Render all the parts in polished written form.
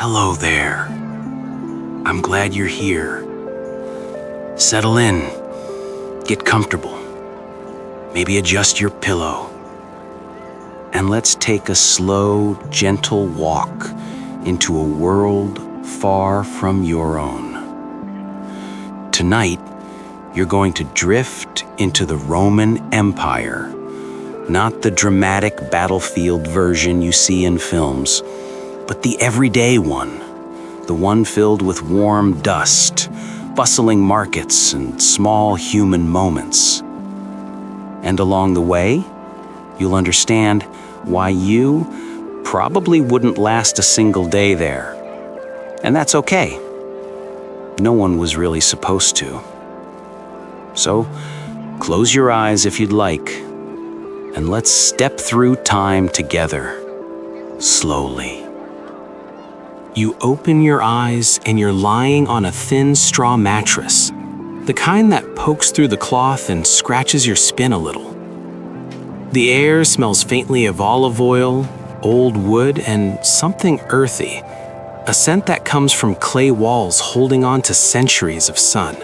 Hello there. I'm glad you're here. Settle in. Get comfortable. Maybe adjust your pillow. And let's take a slow, gentle walk into a world far from your own. Tonight, you're going to drift into the Roman Empire, not the dramatic battlefield version you see in films, but the everyday one, the one filled with warm dust, bustling markets, and small human moments. And along the way, you'll understand why you probably wouldn't last a single day there. And that's okay. No one was really supposed to. So, close your eyes if you'd like, and let's step through time together, slowly. You open your eyes and you're lying on a thin straw mattress, the kind that pokes through the cloth and scratches your spine a little. The air smells faintly of olive oil, old wood, and something earthy, a scent that comes from clay walls holding on to centuries of sun.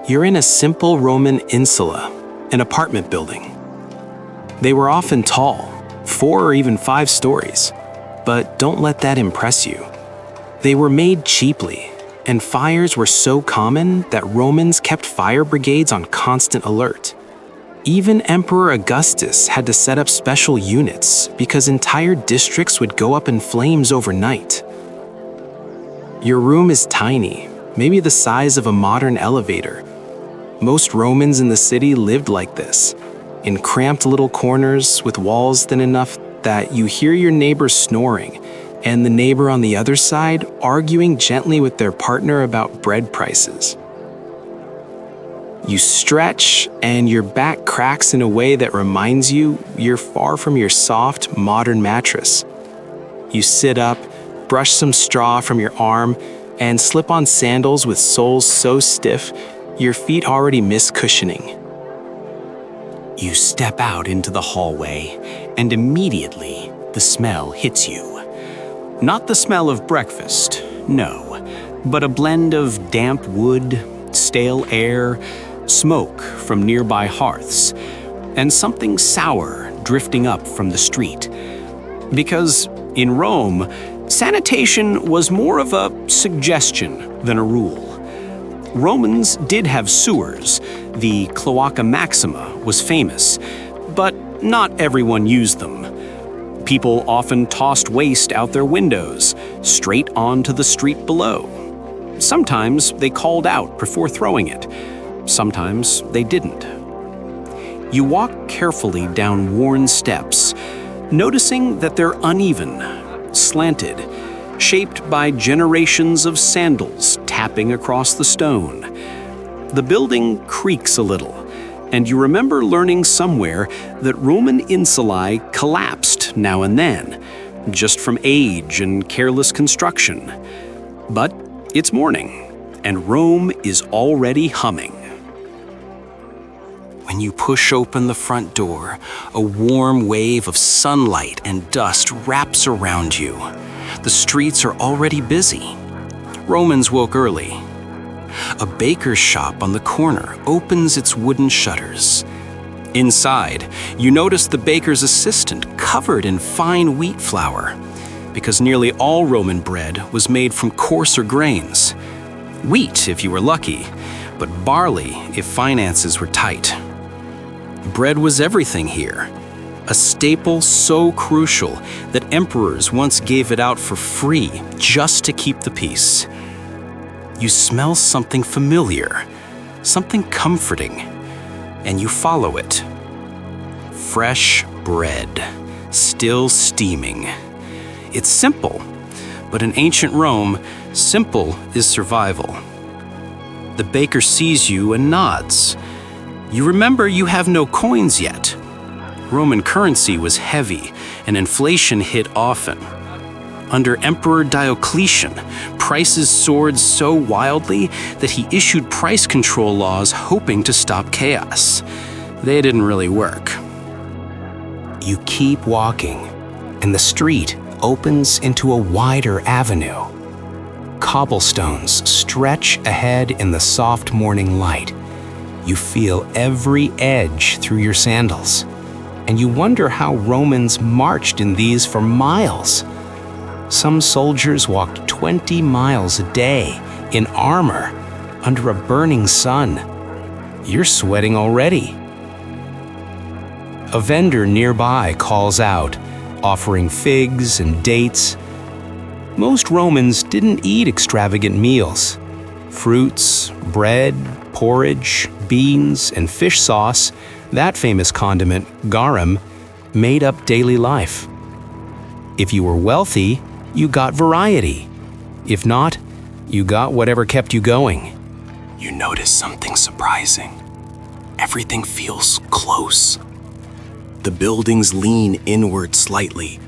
You're in a simple Roman insula, an apartment building. They were often tall, 4 or even 5 stories. But don't let that impress you. They were made cheaply, and fires were so common that Romans kept fire brigades on constant alert. Even Emperor Augustus had to set up special units because entire districts would go up in flames overnight. Your room is tiny, maybe the size of a modern elevator. Most Romans in the city lived like this, in cramped little corners with walls thin enough that you hear your neighbor snoring and the neighbor on the other side arguing gently with their partner about bread prices. You stretch and your back cracks in a way that reminds you you're far from your soft, modern mattress. You sit up, brush some straw from your arm, and slip on sandals with soles so stiff your feet already miss cushioning. You step out into the hallway, and immediately the smell hits you. Not the smell of breakfast, no, but a blend of damp wood, stale air, smoke from nearby hearths, and something sour drifting up from the street. Because in Rome, sanitation was more of a suggestion than a rule. Romans did have sewers. The Cloaca Maxima was famous, but not everyone used them. People often tossed waste out their windows, straight onto the street below. Sometimes they called out before throwing it. Sometimes they didn't. You walk carefully down worn steps, noticing that they're uneven, slanted, shaped by generations of sandals tapping across the stone. The building creaks a little, and you remember learning somewhere that Roman insulae collapsed now and then, just from age and careless construction. But it's morning, and Rome is already humming. When you push open the front door, a warm wave of sunlight and dust wraps around you. The streets are already busy. Romans woke early. A baker's shop on the corner opens its wooden shutters. Inside, you notice the baker's assistant covered in fine wheat flour, because nearly all Roman bread was made from coarser grains. Wheat if you were lucky, but barley if finances were tight. Bread was everything here. A staple so crucial that emperors once gave it out for free just to keep the peace. You smell something familiar, something comforting, and you follow it. Fresh bread, still steaming. It's simple, but in ancient Rome, simple is survival. The baker sees you and nods. You remember you have no coins yet. Roman currency was heavy, and inflation hit often. Under Emperor Diocletian, prices soared so wildly that he issued price control laws hoping to stop chaos. They didn't really work. You keep walking, and the street, opens into a wider avenue. Cobblestones stretch ahead in the soft morning light. You feel every edge through your sandals, and you wonder how Romans marched in these for miles. Some soldiers walked 20 miles a day in armor under a burning sun. You're sweating already. A vendor nearby calls out, offering figs and dates. Most Romans didn't eat extravagant meals. Fruits, bread, porridge, beans, and fish sauce, that famous condiment, garum, made up daily life. If you were wealthy, you got variety. If not, you got whatever kept you going. You notice something surprising. Everything feels close. The buildings lean inward slightly,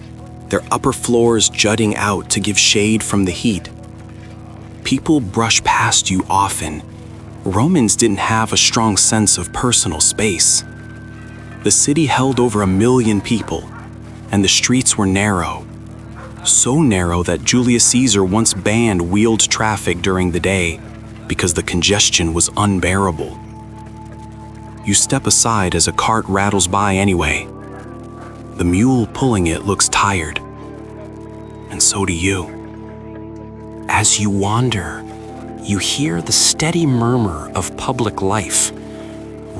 their upper floors jutting out to give shade from the heat. People brush past you often. Romans didn't have a strong sense of personal space. The city held over 1 million people, and the streets were narrow. So narrow that Julius Caesar once banned wheeled traffic during the day because the congestion was unbearable. You step aside as a cart rattles by anyway. The mule pulling it looks tired, and so do you. As you wander, you hear the steady murmur of public life.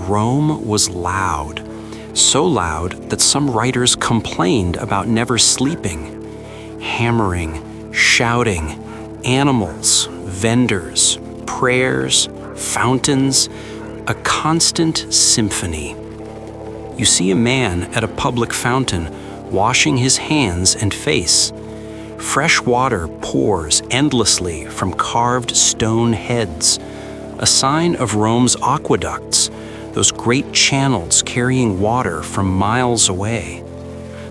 Rome was loud, so loud that some writers complained about never sleeping. Hammering, shouting, animals, vendors, prayers, fountains, a constant symphony. You see a man at a public fountain washing his hands and face. Fresh water pours endlessly from carved stone heads, a sign of Rome's aqueducts, those great channels carrying water from miles away.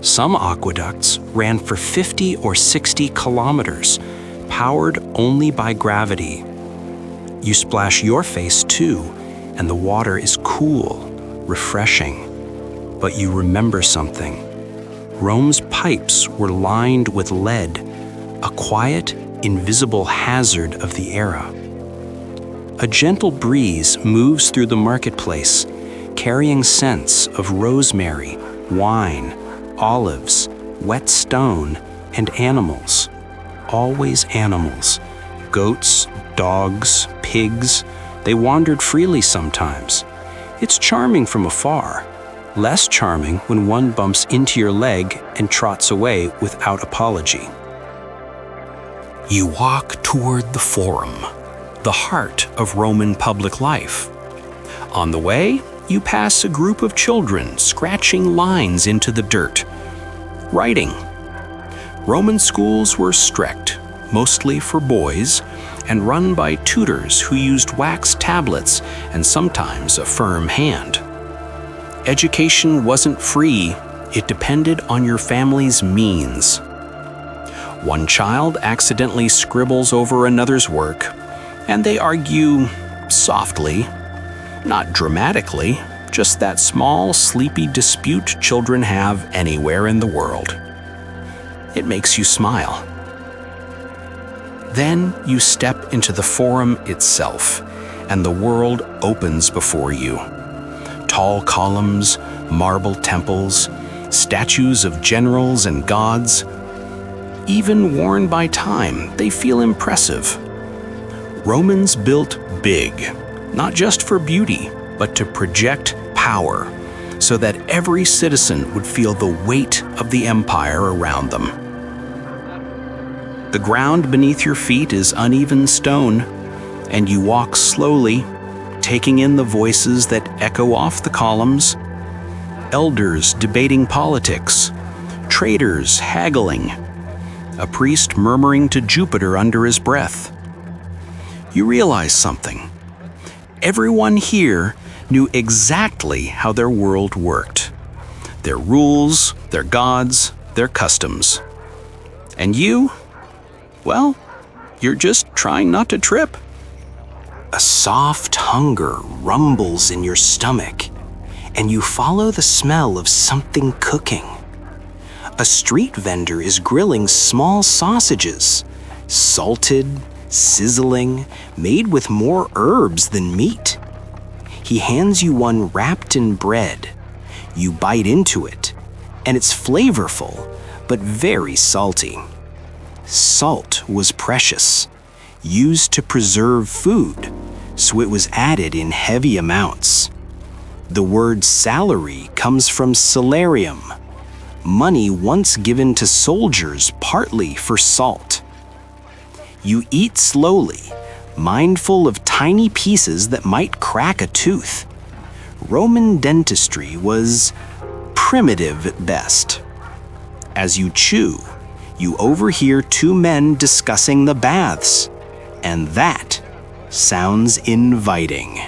Some aqueducts ran for 50 or 60 kilometers, powered only by gravity. You splash your face too, and the water is cool, refreshing. But you remember something. Rome's pipes were lined with lead, a quiet, invisible hazard of the era. A gentle breeze moves through the marketplace, carrying scents of rosemary, wine, olives, wet stone, and animals. Always animals. Goats, dogs, pigs. They wandered freely sometimes. It's charming from afar. Less charming when one bumps into your leg and trots away without apology. You walk toward the Forum, the heart of Roman public life. On the way, you pass a group of children scratching lines into the dirt. Writing. Roman schools were strict, mostly for boys, and run by tutors who used wax tablets and sometimes a firm hand. Education wasn't free, it depended on your family's means. One child accidentally scribbles over another's work, and they argue softly, not dramatically, just that small, sleepy dispute children have anywhere in the world. It makes you smile. Then you step into the Forum itself, and the world opens before you. Tall columns, marble temples, statues of generals and gods. Even worn by time, they feel impressive. Romans built big, not just for beauty, but to project power, so that every citizen would feel the weight of the empire around them. The ground beneath your feet is uneven stone, and you walk slowly, taking in the voices that echo off the columns. Elders debating politics, traders haggling, a priest murmuring to Jupiter under his breath. You realize something. Everyone here knew exactly how their world worked. Their rules, their gods, their customs. And you? Well, you're just trying not to trip. A soft hunger rumbles in your stomach, and you follow the smell of something cooking. A street vendor is grilling small sausages, salted, sizzling, made with more herbs than meat. He hands you one wrapped in bread. You bite into it, and it's flavorful, but very salty. Salt was precious, used to preserve food, so it was added in heavy amounts. The word salary comes from salarium, money once given to soldiers partly for salt. You eat slowly, mindful of tiny pieces that might crack a tooth. Roman dentistry was primitive at best. As you chew, you overhear two men discussing the baths, and that sounds inviting.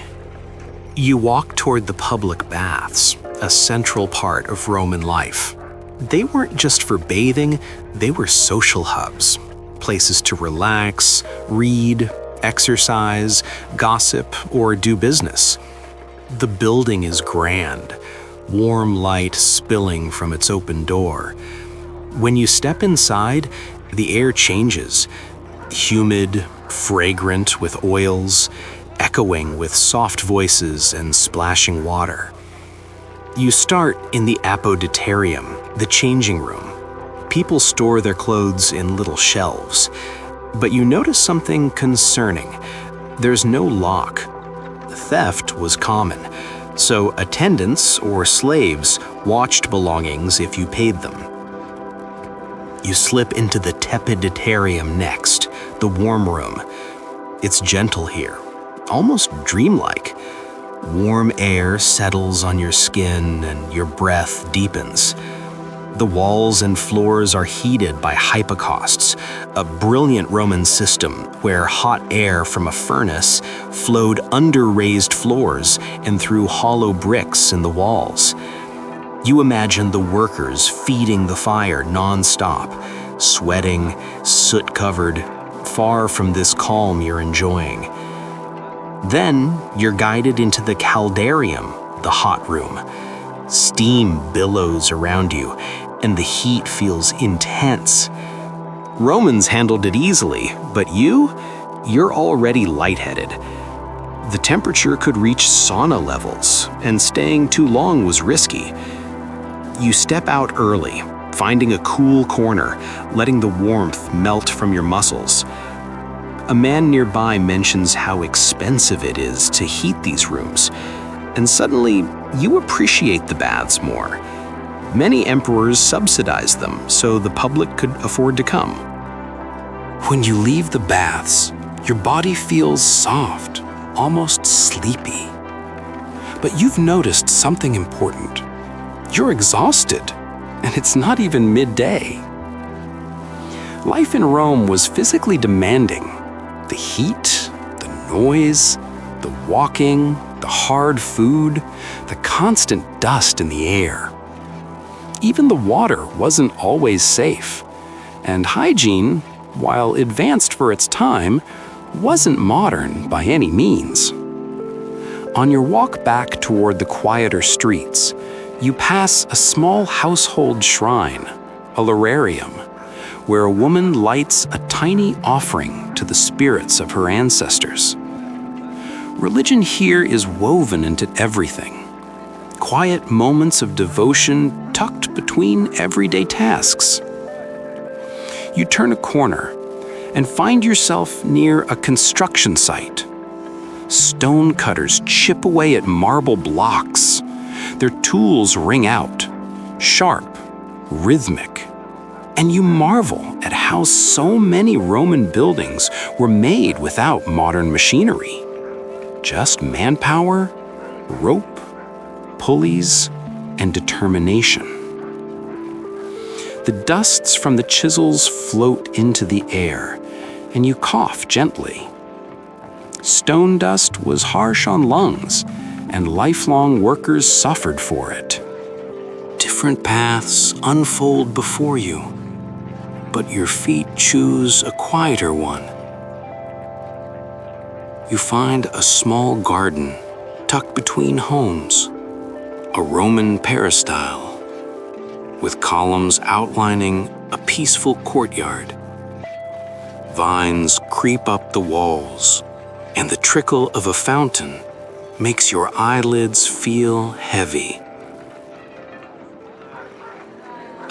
You walk toward the public baths, a central part of Roman life. They weren't just for bathing, they were social hubs, places to relax, read, exercise, gossip, or do business. The building is grand, warm light spilling from its open door. When you step inside, the air changes, humid, fragrant with oils, echoing with soft voices and splashing water. You start in the apoditarium, the changing room. People store their clothes in little shelves, but you notice something concerning. There's no lock. Theft was common, so attendants or slaves watched belongings if you paid them. You slip into the tepiditarium next, the warm room. It's gentle here, almost dreamlike. Warm air settles on your skin and your breath deepens. The walls and floors are heated by hypocausts, a brilliant Roman system where hot air from a furnace flowed under raised floors and through hollow bricks in the walls. You imagine the workers feeding the fire non-stop, sweating, soot-covered, far from this calm you're enjoying. Then you're guided into the caldarium, the hot room. Steam billows around you, and the heat feels intense. Romans handled it easily, but you're already lightheaded. The temperature could reach sauna levels, and staying too long was risky. You step out early, finding a cool corner, letting the warmth melt from your muscles. A man nearby mentions how expensive it is to heat these rooms, and suddenly you appreciate the baths more. Many emperors subsidized them so the public could afford to come. When you leave the baths, your body feels soft, almost sleepy. But you've noticed something important. You're exhausted, and it's not even midday. Life in Rome was physically demanding. The heat, the noise, the walking, the hard food, the constant dust in the air. Even the water wasn't always safe, and hygiene, while advanced for its time, wasn't modern by any means. On your walk back toward the quieter streets, you pass a small household shrine, a lararium, where a woman lights a tiny offering to the spirits of her ancestors. Religion here is woven into everything. Quiet moments of devotion tucked between everyday tasks. You turn a corner and find yourself near a construction site. Stone cutters chip away at marble blocks. Their tools ring out, sharp, rhythmic. And you marvel at how so many Roman buildings were made without modern machinery. Just manpower, rope, pulleys, and determination. The dusts from the chisels float into the air, and you cough gently. Stone dust was harsh on lungs, and lifelong workers suffered for it. Different paths unfold before you, but your feet choose a quieter one. You find a small garden tucked between homes, a Roman peristyle, with columns outlining a peaceful courtyard. Vines creep up the walls, and the trickle of a fountain makes your eyelids feel heavy.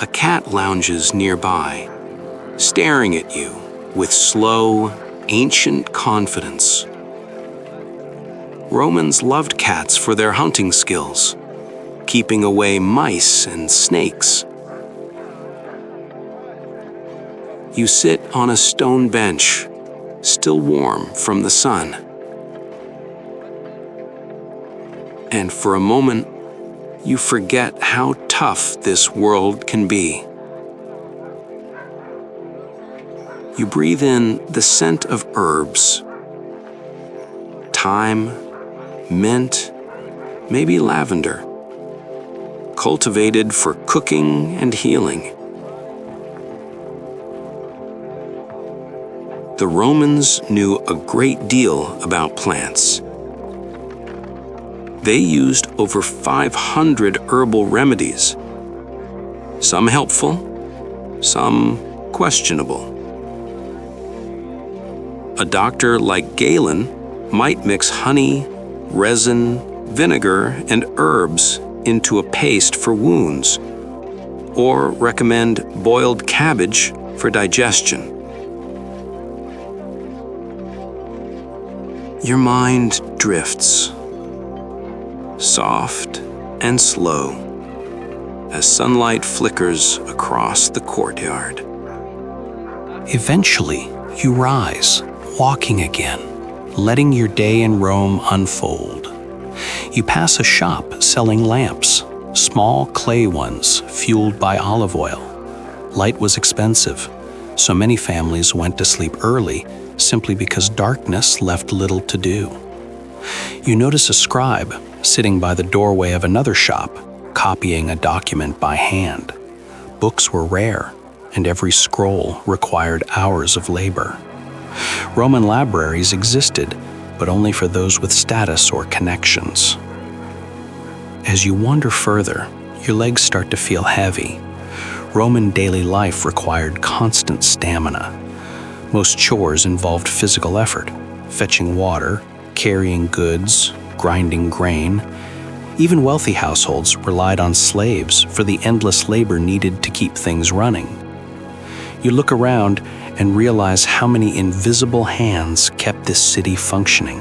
A cat lounges nearby, staring at you with slow, ancient confidence. Romans loved cats for their hunting skills, keeping away mice and snakes. You sit on a stone bench, still warm from the sun. And for a moment, you forget how tough this world can be. You breathe in the scent of herbs, thyme, mint, maybe lavender, cultivated for cooking and healing. The Romans knew a great deal about plants. They used over 500 herbal remedies, some helpful, some questionable. A doctor like Galen might mix honey, resin, vinegar, and herbs into a paste for wounds, or recommend boiled cabbage for digestion. Your mind drifts, soft and slow, as sunlight flickers across the courtyard. Eventually, you rise, walking again, letting your day in Rome unfold. You pass a shop selling lamps, small clay ones fueled by olive oil. Light was expensive, so many families went to sleep early simply because darkness left little to do. You notice a scribe sitting by the doorway of another shop, copying a document by hand. Books were rare, and every scroll required hours of labor. Roman libraries existed, but only for those with status or connections. As you wander further, your legs start to feel heavy. Roman daily life required constant stamina. Most chores involved physical effort, fetching water, carrying goods, grinding grain. Even wealthy households relied on slaves for the endless labor needed to keep things running. You look around and realize how many invisible hands kept this city functioning.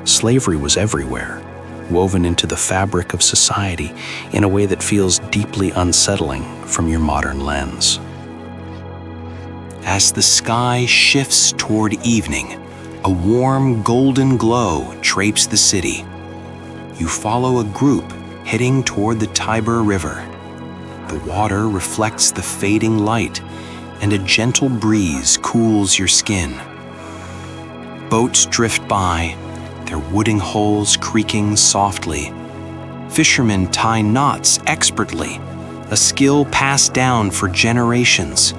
Slavery was everywhere, woven into the fabric of society in a way that feels deeply unsettling from your modern lens. As the sky shifts toward evening, a warm golden glow drapes the city. You follow a group heading toward the Tiber River. The water reflects the fading light, and a gentle breeze cools your skin. Boats drift by, their wooden hulls creaking softly. Fishermen tie knots expertly, a skill passed down for generations.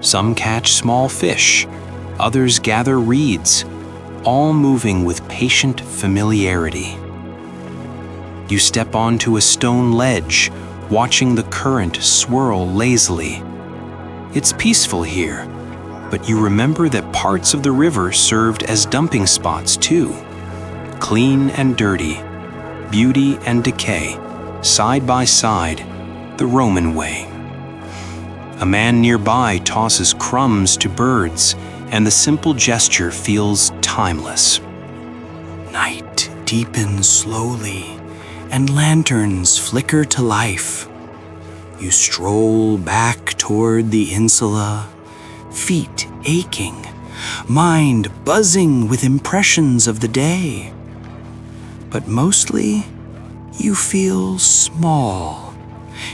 Some catch small fish, others gather reeds, all moving with patient familiarity. You step onto a stone ledge, watching the current swirl lazily. It's peaceful here, but you remember that parts of the river served as dumping spots too. Clean and dirty, beauty and decay, side by side, the Roman way. A man nearby tosses crumbs to birds, and the simple gesture feels timeless. Night deepens slowly, and lanterns flicker to life. You stroll back toward the insula, feet aching, mind buzzing with impressions of the day. But mostly, you feel small,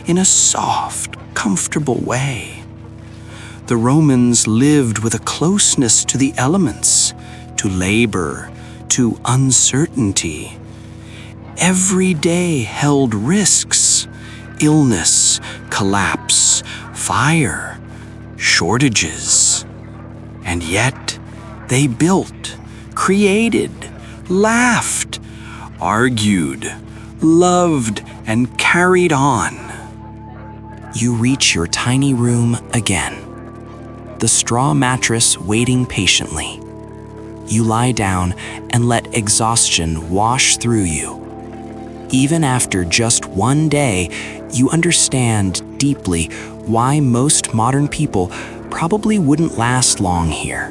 in a soft, comfortable way. The Romans lived with a closeness to the elements, to labor, to uncertainty. Every day held risks, illness, collapse, fire, shortages. And yet, they built, created, laughed, argued, loved, and carried on. You reach your tiny room again, the straw mattress waiting patiently. You lie down and let exhaustion wash through you. Even after just one day, you understand deeply why most modern people probably wouldn't last long here.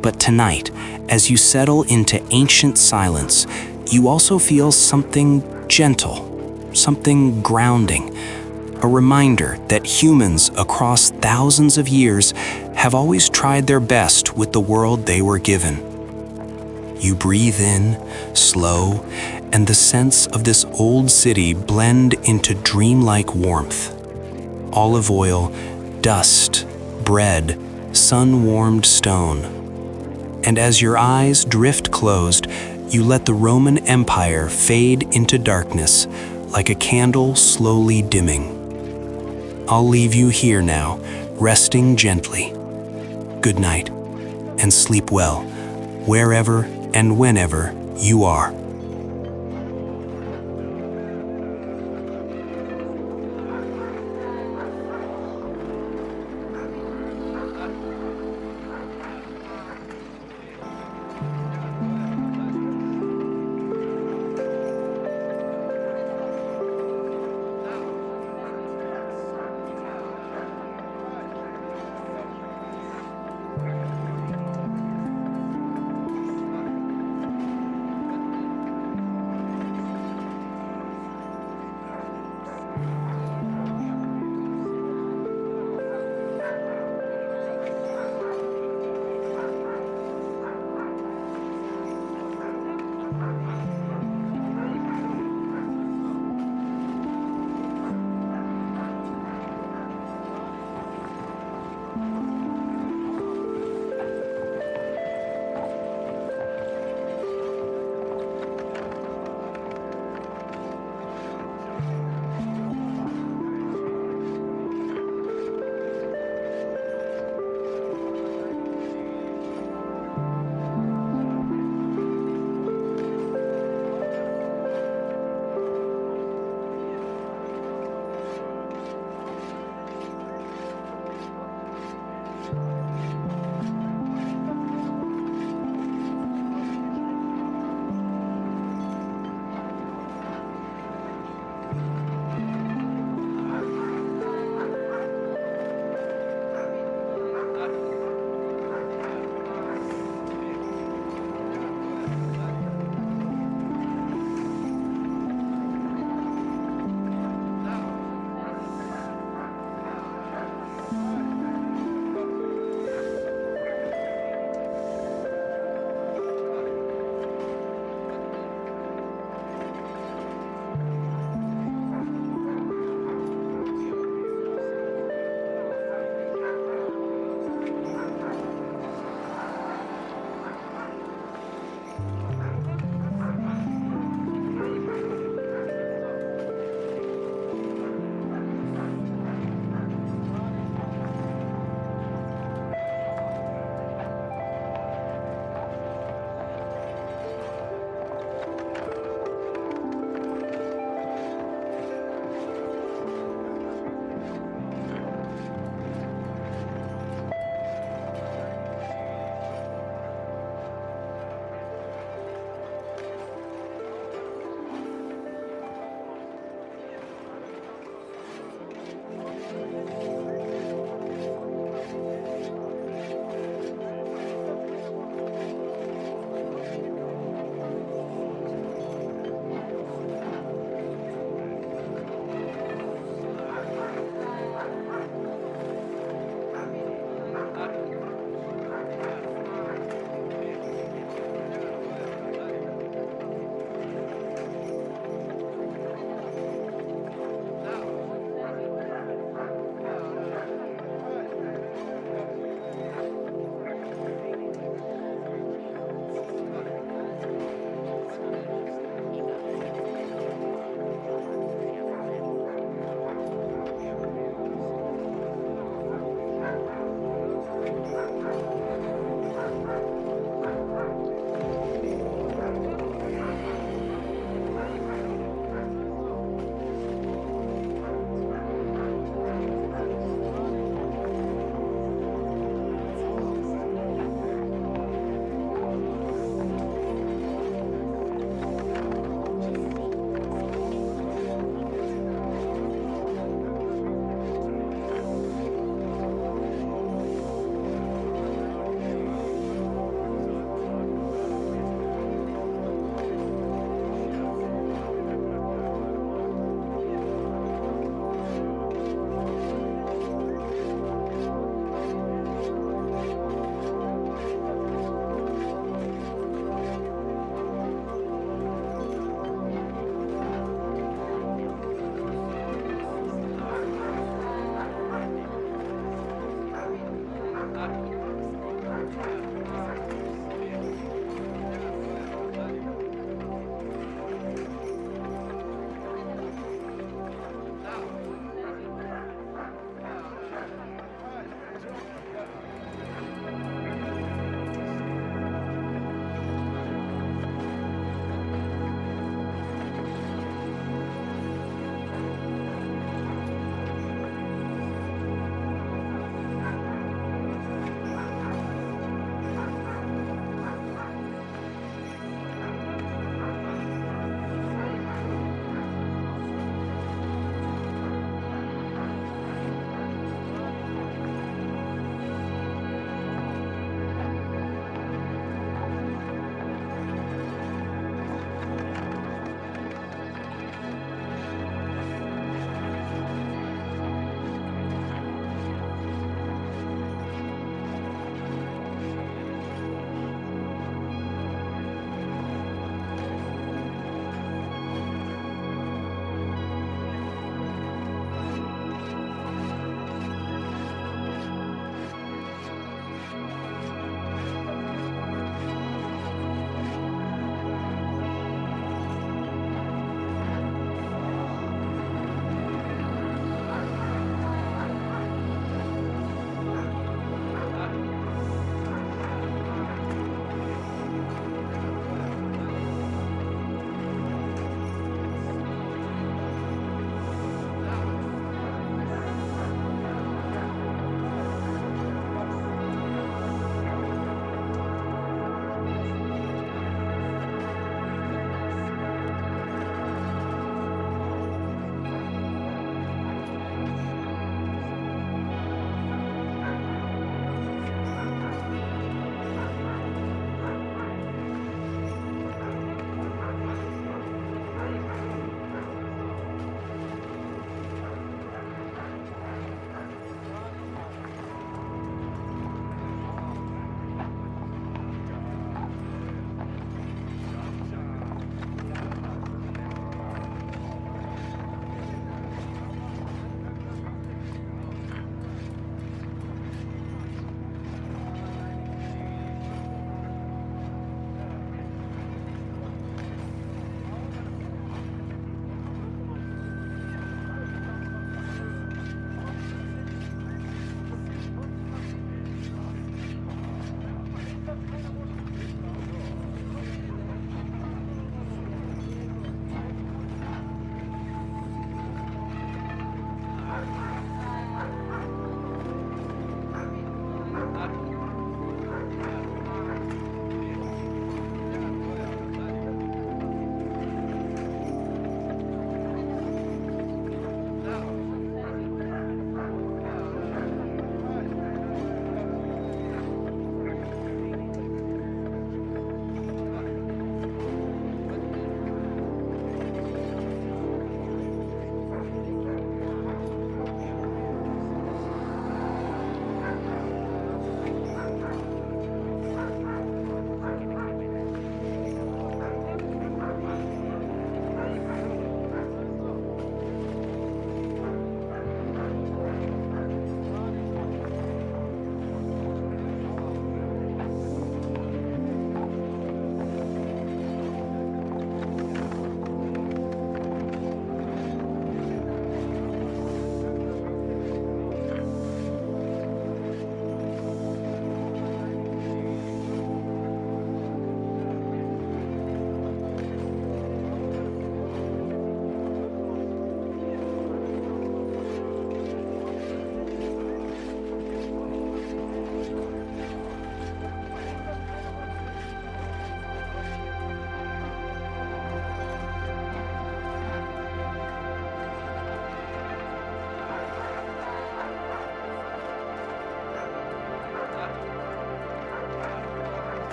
But tonight, as you settle into ancient silence, you also feel something gentle, something grounding, a reminder that humans across thousands of years have always tried their best with the world they were given. You breathe in, slow, and the scents of this old city blend into dreamlike warmth. Olive oil, dust, bread, sun-warmed stone. And as your eyes drift closed, you let the Roman Empire fade into darkness like a candle slowly dimming. I'll leave you here now, resting gently. Good night, and sleep well, wherever and whenever you are.